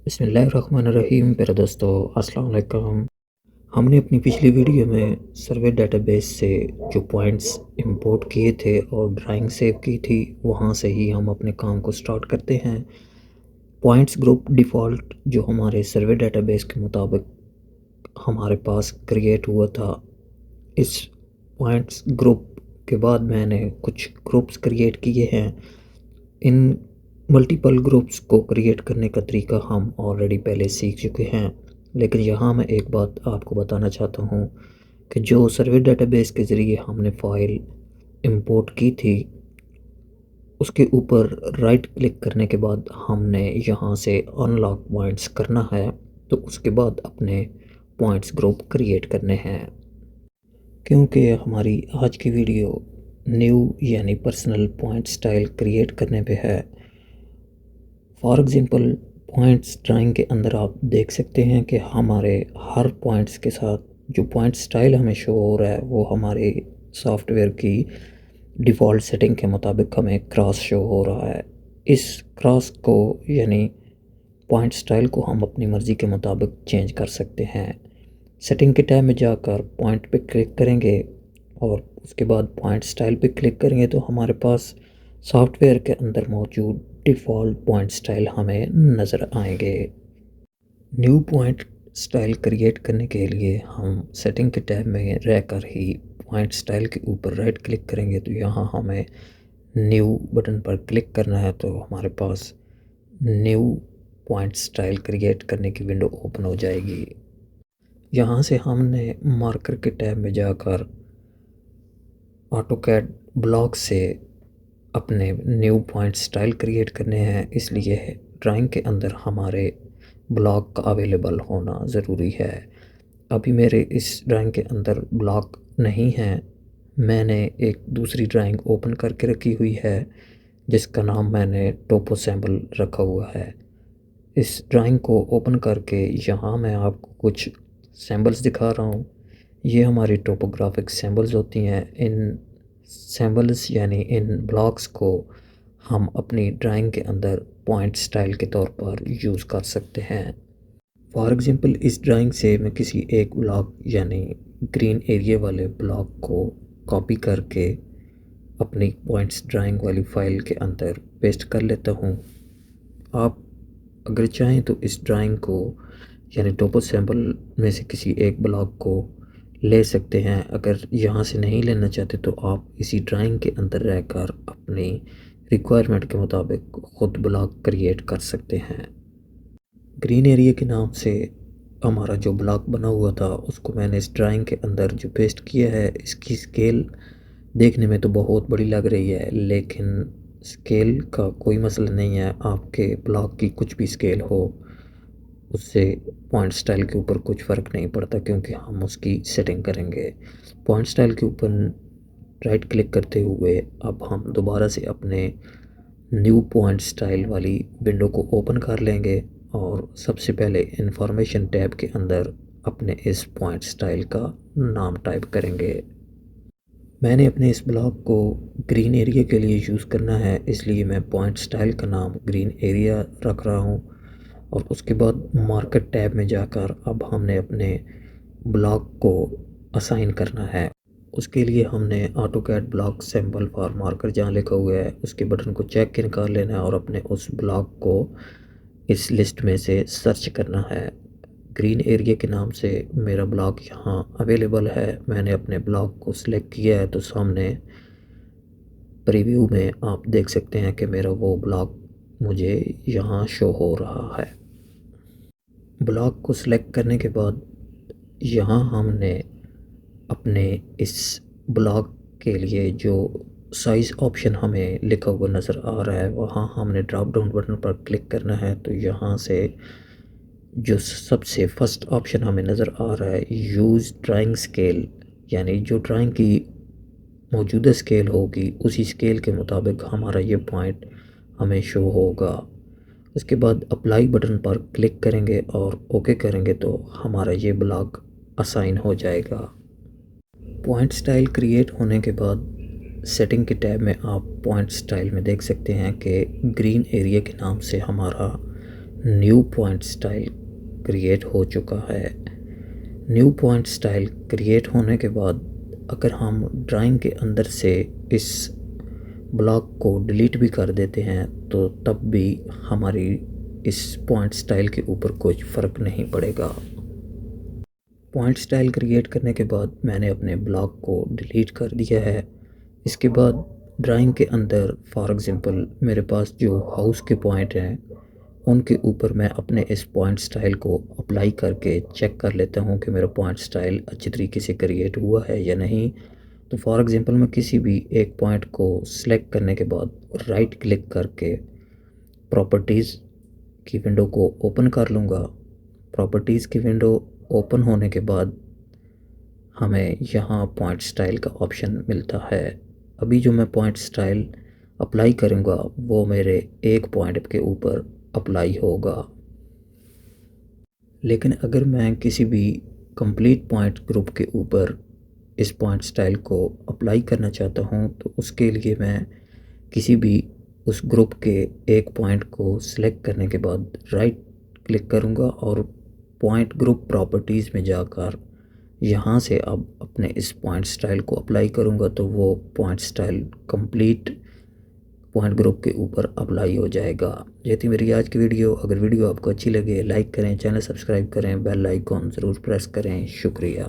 बिस्मिल्लाहिर्रहमानिर्रहीम। प्यारे दोस्तों, अस्सलाम वालेकुम। हमने अपनी पिछली वीडियो में सर्वे डेटाबेस से जो पॉइंट्स इंपोर्ट किए थे और ड्राइंग सेव की थी, वहाँ से ही हम अपने काम को स्टार्ट करते हैं। पॉइंट्स ग्रुप डिफ़ॉल्ट जो हमारे सर्वे डेटाबेस के मुताबिक हमारे पास क्रिएट हुआ था, इस पॉइंट्स ग्रुप के बाद मैंने कुछ ग्रुप्स क्रिएट किए हैं। इन मल्टीपल ग्रुप्स को क्रिएट करने का तरीका हम ऑलरेडी पहले सीख चुके हैं, लेकिन यहाँ मैं एक बात आपको बताना चाहता हूँ कि जो सर्वे डेटाबेस के ज़रिए हमने फ़ाइल इंपोर्ट की थी, उसके ऊपर राइट क्लिक करने के बाद हमने यहाँ से अनलॉक पॉइंट्स करना है, तो उसके बाद अपने पॉइंट्स ग्रुप क्रिएट करने हैं। क्योंकि हमारी आज की वीडियो न्यू यानी पर्सनल पॉइंट स्टाइल क्रिएट करने पे है। फॉर एग्ज़ाम्पल, पॉइंट्स ड्राइंग के अंदर आप देख सकते हैं कि हमारे हर पॉइंट्स के साथ जो पॉइंट स्टाइल हमें शो हो रहा है, वो हमारे सॉफ्टवेयर की डिफ़ॉल्ट सेटिंग के मुताबिक हमें क्रॉस शो हो रहा है। इस क्रॉस को यानी पॉइंट स्टाइल को हम अपनी मर्ज़ी के मुताबिक चेंज कर सकते हैं। सेटिंग के टैब में जाकर पॉइंट पे क्लिक करेंगे और उसके बाद पॉइंट स्टाइल पे क्लिक करेंगे तो हमारे पास सॉफ्टवेयर के अंदर मौजूद डिफ़ॉल्ट पॉइंट स्टाइल हमें नज़र आएंगे। न्यू पॉइंट स्टाइल क्रिएट करने के लिए हम सेटिंग के टैब में रहकर ही पॉइंट स्टाइल के ऊपर राइट क्लिक करेंगे, तो यहाँ हमें न्यू बटन पर क्लिक करना है, तो हमारे पास न्यू पॉइंट स्टाइल क्रिएट करने की विंडो ओपन हो जाएगी। यहाँ से हमने मार्कर के टैब में जाकर ऑटोकैड ब्लॉक से अपने न्यू पॉइंट स्टाइल क्रिएट करने हैं, इसलिए ड्राइंग के अंदर हमारे ब्लॉक का अवेलेबल होना ज़रूरी है। अभी मेरे इस ड्राइंग के अंदर ब्लॉक नहीं है। मैंने एक दूसरी ड्राइंग ओपन करके रखी हुई है जिसका नाम मैंने टोपो सैम्पल रखा हुआ है। इस ड्राइंग को ओपन करके यहाँ मैं आपको कुछ सैम्पल्स दिखा रहा हूँ। ये हमारी टोपोग्राफिक सैम्पल्स होती हैं। इन सैम्पल्स यानी इन ब्लॉक्स को हम अपनी ड्राइंग के अंदर पॉइंट स्टाइल के तौर पर यूज़ कर सकते हैं। फॉर एग्ज़ाम्पल, इस ड्राइंग से मैं किसी एक ब्लॉक यानी ग्रीन एरिया वाले ब्लॉक को कॉपी करके अपनी पॉइंट्स ड्राइंग वाली फ़ाइल के अंदर पेस्ट कर लेता हूँ। आप अगर चाहें तो इस ड्राइंग को यानी टोपो सैम्पल में से किसी एक ब्लॉक को ले सकते हैं। अगर यहाँ से नहीं लेना चाहते तो आप इसी ड्राइंग के अंदर रहकर अपनी रिक्वायरमेंट के मुताबिक ख़ुद ब्लॉक क्रिएट कर सकते हैं। ग्रीन एरिया के नाम से हमारा जो ब्लॉक बना हुआ था उसको मैंने इस ड्राइंग के अंदर जो पेस्ट किया है, इसकी स्केल देखने में तो बहुत बड़ी लग रही है, लेकिन स्केल का कोई मसला नहीं है। आपके ब्लॉक की कुछ भी स्केल हो, उससे पॉइंट स्टाइल के ऊपर कुछ फ़र्क नहीं पड़ता, क्योंकि हम उसकी सेटिंग करेंगे। पॉइंट स्टाइल के ऊपर राइट क्लिक करते हुए अब हम दोबारा से अपने न्यू पॉइंट स्टाइल वाली विंडो को ओपन कर लेंगे और सबसे पहले इंफॉर्मेशन टैब के अंदर अपने इस पॉइंट स्टाइल का नाम टाइप करेंगे। मैंने अपने इस ब्लॉक को ग्रीन एरिया के लिए यूज़ करना है, इसलिए मैं पॉइंट स्टाइल का नाम ग्रीन एरिया रख रहा हूँ। और उसके बाद मार्कर टैब में जाकर अब हमने अपने ब्लॉक को असाइन करना है। उसके लिए हमने AutoCAD block sample for marker जहाँ लिखा हुआ है उसके बटन को चेक के निकाल लेना है और अपने उस ब्लॉक को इस लिस्ट में से सर्च करना है। ग्रीन एरिया के नाम से मेरा ब्लॉक यहाँ अवेलेबल है। मैंने अपने ब्लॉक को सिलेक्ट किया है, तो सामने प्रीव्यू में आप देख सकते हैं कि मेरा वो ब्लॉक मुझे यहाँ शो हो रहा है। ब्लॉक को सिलेक्ट करने के बाद यहाँ हमने अपने इस ब्लॉक के लिए जो साइज़ ऑप्शन हमें लिखा हुआ नज़र आ रहा है, वहाँ हमने ड्रॉप डाउन बटन पर क्लिक करना है। तो यहाँ से जो सबसे फर्स्ट ऑप्शन हमें नज़र आ रहा है, यूज़ ड्राइंग स्केल, यानी जो ड्राइंग की मौजूदा स्केल होगी उसी स्केल के मुताबिक हमारा ये पॉइंट हमें शो होगा। उसके बाद अप्लाई बटन पर क्लिक करेंगे और ओके करेंगे तो हमारा ये ब्लॉक असाइन हो जाएगा। पॉइंट स्टाइल क्रिएट होने के बाद सेटिंग के टैब में आप पॉइंट स्टाइल में देख सकते हैं कि ग्रीन एरिया के नाम से हमारा न्यू पॉइंट स्टाइल क्रिएट हो चुका है। न्यू पॉइंट स्टाइल क्रिएट होने के बाद अगर हम ड्राइंग के अंदर से इस ब्लॉक को डिलीट भी कर देते हैं तो तब भी हमारी इस पॉइंट स्टाइल के ऊपर कुछ फ़र्क नहीं पड़ेगा। पॉइंट स्टाइल क्रिएट करने के बाद मैंने अपने ब्लॉक को डिलीट कर दिया है। इसके बाद ड्राइंग के अंदर फॉर एग्ज़ाम्पल मेरे पास जो हाउस के पॉइंट हैं उनके ऊपर मैं अपने इस पॉइंट स्टाइल को अप्लाई करके चेक कर लेता हूँ कि मेरा पॉइंट स्टाइल अच्छी तरीके से क्रिएट हुआ है या नहीं। तो फॉर एग्ज़ाम्पल मैं किसी भी एक पॉइंट को सिलेक्ट करने के बाद राइट क्लिक करके प्रॉपर्टीज़ की विंडो को ओपन कर लूँगा। प्रॉपर्टीज़ की विंडो ओपन होने के बाद हमें यहाँ पॉइंट स्टाइल का ऑप्शन मिलता है। अभी जो मैं पॉइंट स्टाइल अप्लाई करूँगा वो मेरे एक पॉइंट के ऊपर अप्लाई होगा। लेकिन अगर मैं किसी भी कंप्लीट पॉइंट ग्रुप के ऊपर इस पॉइंट स्टाइल को अप्लाई करना चाहता हूँ तो उसके लिए मैं किसी भी उस ग्रुप के एक पॉइंट को सिलेक्ट करने के बाद राइट क्लिक करूँगा और पॉइंट ग्रुप प्रॉपर्टीज़ में जाकर यहाँ से अब अपने इस पॉइंट स्टाइल को अप्लाई करूँगा तो वो point style complete point group के ऊपर अप्लाई हो जाएगा। ये थी मेरी आज की वीडियो। अगर वीडियो आपको अच्छी लगे लाइक करें, चैनल सब्सक्राइब करें, बेल आइकॉन ज़रूर प्रेस करें। शुक्रिया।